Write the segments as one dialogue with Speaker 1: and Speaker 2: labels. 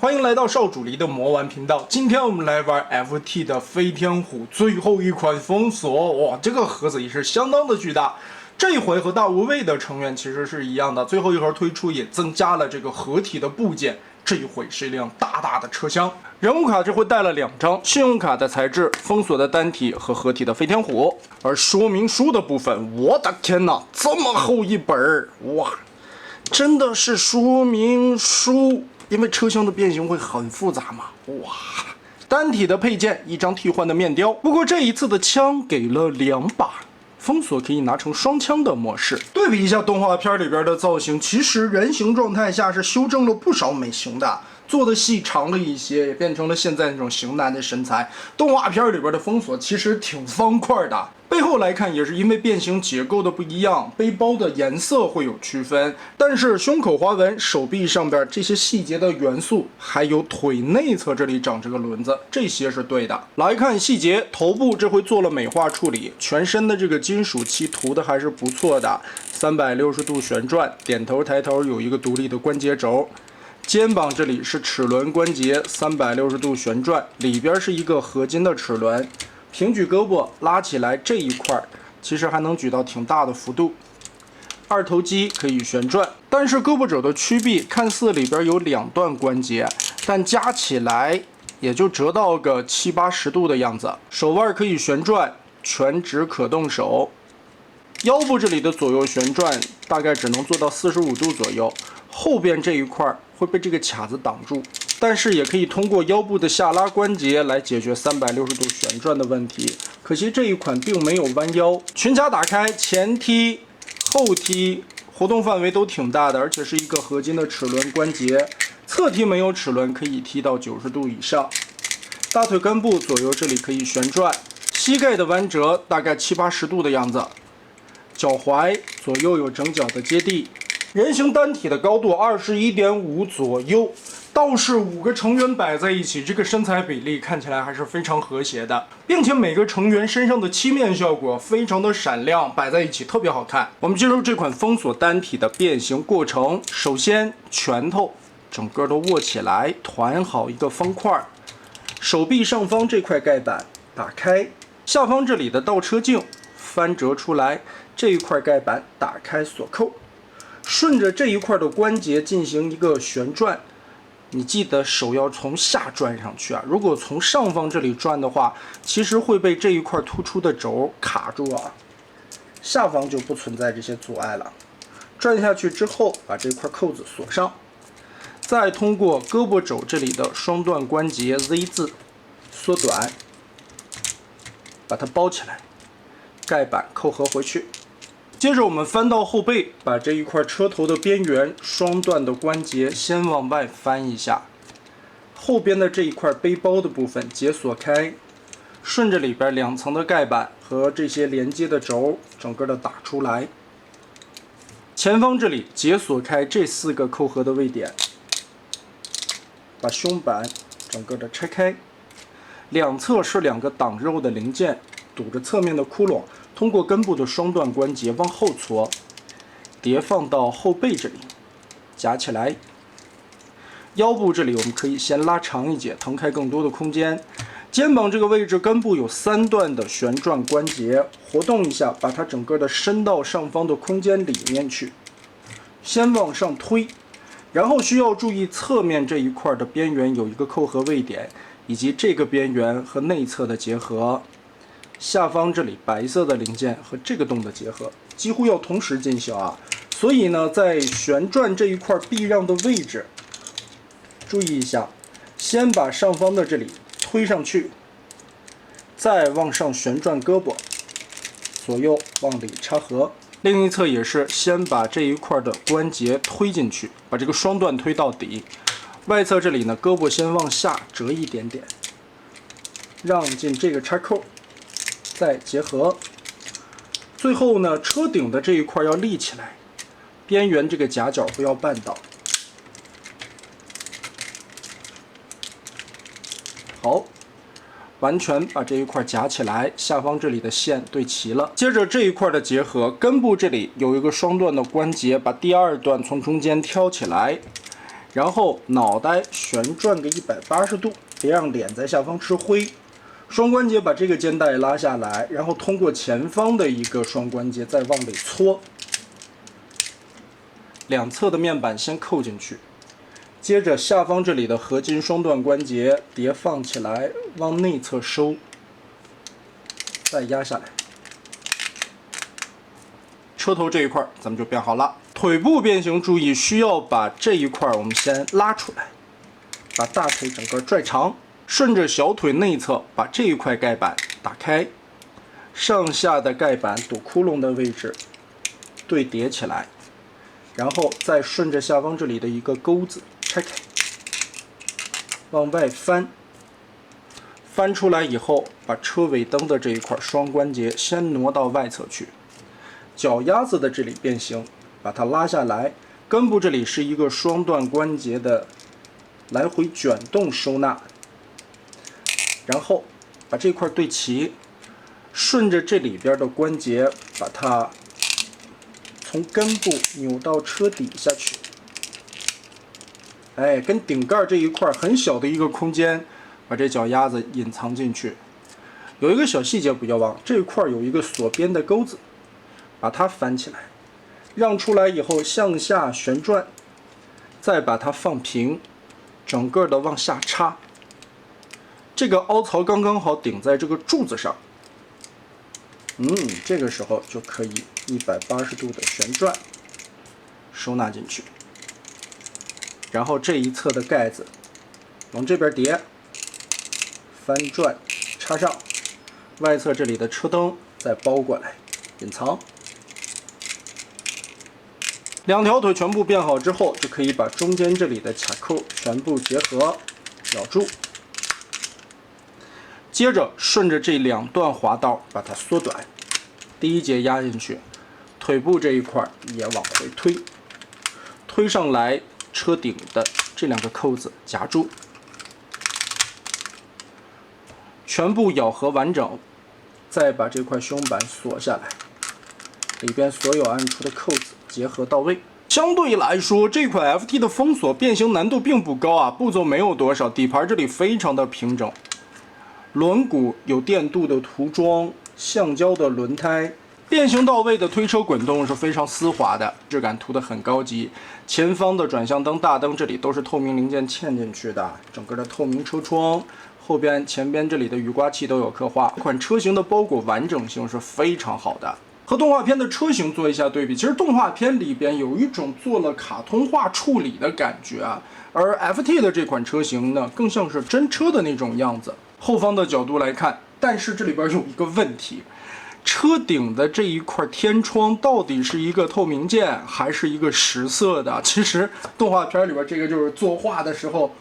Speaker 1: 欢迎来到少主离的魔玩频道。今天我们来玩 FT 的飞天虎最后一款封锁。哇，这个盒子也是相当的巨大。这一回和大无畏的成员其实是一样的，最后一盒推出也增加了这个合体的部件。这一回是一辆大大的车厢。人物卡这回带了2张，信用卡的材质、封锁的单体和合体的飞天虎。而说明书的部分，我的天哪，这么厚一本儿！哇，真的是说明书。因为车厢的变形会很复杂嘛，哇！单体的配件，1张替换的面雕。不过这一次的枪给了2把，封锁可以拿成双枪的模式。对比一下动画片里边的造型，其实人形状态下是修正了不少美型的，做的细长了一些，也变成了现在那种型男的身材。动画片里边的封锁其实挺方块的。背后来看，也是因为变形结构的不一样，背包的颜色会有区分，但是胸口花纹、手臂上边这些细节的元素，还有腿内侧这里长这个轮子，这些是对的。来看细节，头部这回做了美化处理，全身的这个金属漆涂的还是不错的，360度旋转，点头抬头有一个独立的关节轴。肩膀这里是齿轮关节，360度旋转，里边是一个合金的齿轮。平举胳膊拉起来这一块，其实还能举到挺大的幅度。二头肌可以旋转，但是胳膊肘的曲臂看似里边有2段关节，但加起来也就折到个70-80度的样子。手腕可以旋转，全指可动手。腰部这里的左右旋转大概只能做到45度左右，后边这一块会被这个卡子挡住。但是也可以通过腰部的下拉关节来解决360度旋转的问题。可惜这一款并没有弯腰。裙卡打开，前踢、后踢，活动范围都挺大的，而且是一个合金的齿轮关节。侧踢没有齿轮，可以踢到90度以上。大腿根部左右这里可以旋转，膝盖的弯折大概70-80度的样子。脚踝左右有整脚的接地。人形单体的高度21.5左右。倒是5个成员摆在一起，这个身材比例看起来还是非常和谐的，并且每个成员身上的漆面效果非常的闪亮，摆在一起特别好看。我们进入这款封锁单体的变形过程，首先拳头整个都握起来，团好一个方块，手臂上方这块盖板打开，下方这里的倒车镜翻折出来，这一块盖板打开锁扣，顺着这一块的关节进行一个旋转。你记得手要从下转上去啊！如果从上方这里转的话，其实会被这一块突出的轴卡住啊。下方就不存在这些阻碍了。转下去之后，把这块扣子锁上，再通过胳膊肘这里的双段关节 Z 字缩短，把它包起来，盖板扣合回去。接着我们翻到后背，把这一块车头的边缘双段的关节先往外翻一下，后边的这一块背包的部分解锁开，顺着里边2层的盖板和这些连接的轴整个的打出来。前方这里解锁开这4个扣合的位点，把胸板整个的拆开，两侧是2个挡肉的零件，堵着侧面的窟窿。通过根部的双段关节往后搓，叠放到后背这里，夹起来。腰部这里我们可以先拉长一截，腾开更多的空间。肩膀这个位置根部有3段的旋转关节，活动一下，把它整个的伸到上方的空间里面去。先往上推，然后需要注意侧面这一块的边缘有一个扣合位点，以及这个边缘和内侧的结合。下方这里白色的零件和这个洞的结合几乎要同时进行啊，所以呢，在旋转这一块避让的位置，注意一下，先把上方的这里推上去，再往上旋转胳膊，左右往里插合。另一侧也是先把这一块的关节推进去，把这个双段推到底。外侧这里呢，胳膊先往下折一点点，让进这个插扣。再结合，最后呢，车顶的这一块要立起来，边缘这个夹角不要绊倒。好，完全把这一块夹起来，下方这里的线对齐了。接着这一块的结合，根部这里有一个双段的关节，把第2段从中间挑起来，然后脑袋旋转个180度，别让脸在下方吃灰。双关节把这个肩带拉下来，然后通过前方的一个双关节再往里搓。两侧的面板先扣进去，接着下方这里的合金双段关节叠放起来，往内侧收，再压下来。车头这一块咱们就变好了。腿部变形注意需要把这一块我们先拉出来，把大腿整个拽长，顺着小腿内侧把这一块盖板打开，上下的盖板堵窟窿的位置对叠起来，然后再顺着下方这里的一个钩子拆开，往外翻，翻出来以后，把车尾灯的这一块双关节先挪到外侧去，脚丫子的这里变形，把它拉下来，根部这里是一个双段关节的来回卷动收纳，然后把这块对齐，顺着这里边的关节把它从根部扭到车底下去，哎，跟顶盖这一块很小的一个空间，把这脚丫子隐藏进去。有一个小细节不要忘，这一块有一个锁边的钩子，把它翻起来，让出来以后向下旋转，再把它放平，整个的往下插。这个凹槽刚刚好顶在这个柱子上，这个时候就可以180度的旋转，收纳进去。然后这一侧的盖子往这边叠，翻转插上，外侧这里的车灯再包过来隐藏。两条腿全部变好之后，就可以把中间这里的卡扣全部结合咬住，接着顺着这两段滑道把它缩短，第一节压进去，腿部这一块也往回推，推上来，车顶的这两个扣子夹住，全部咬合完整，再把这块胸板锁下来，里边所有按出的扣子结合到位。相对来说，这款 FT 的封锁变形难度并不高啊，步骤没有多少，底盘这里非常的平整，轮毂有电镀的涂装，橡胶的轮胎，变形到位的推车滚动是非常丝滑的，质感涂得很高级。前方的转向灯、大灯这里都是透明零件嵌进去的，整个的透明车窗，后边、前边这里的雨刮器都有刻画。这款车型的包裹完整性是非常好的。和动画片的车型做一下对比，其实动画片里边有一种做了卡通化处理的感觉啊，而 FT 的这款车型呢，更像是真车的那种样子。后方的角度来看，但是这里边有一个问题，车顶的这一块天窗到底是一个透明件还是一个实色的？其实动画片里边这个就是作画的时候，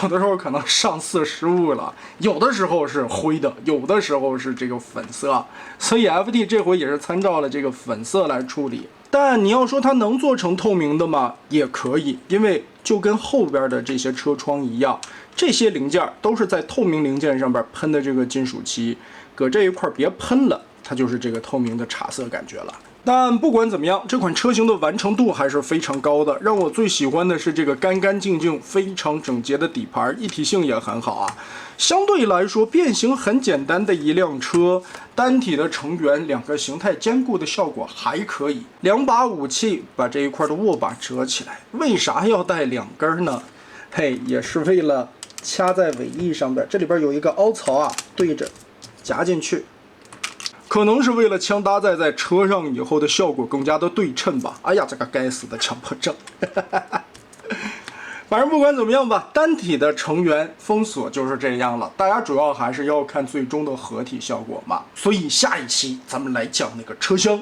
Speaker 1: 有的时候可能上色失误了，有的时候是灰的，有的时候是这个粉色，所以 FT 这回也是参照了这个粉色来处理。但你要说它能做成透明的吗？也可以，因为就跟后边的这些车窗一样，这些零件都是在透明零件上边喷的这个金属漆，搁这一块别喷了，它就是这个透明的茶色感觉了。但不管怎么样，这款车型的完成度还是非常高的。让我最喜欢的是这个干干净净、非常整洁的底盘，一体性也很好啊。相对来说，变形很简单的一辆车，单体的成员两个形态兼顾的效果还可以。两把武器把这一块的握把折起来，为啥要带两根呢？嘿，也是为了掐在尾翼上边，这里边有一个凹槽啊，对着夹进去。可能是为了枪搭载在车上以后的效果更加的对称吧。哎呀，这个该死的强迫症！反正不管怎么样吧，单体的成员封锁就是这样了。大家主要还是要看最终的合体效果嘛。所以下一期咱们来讲那个车厢。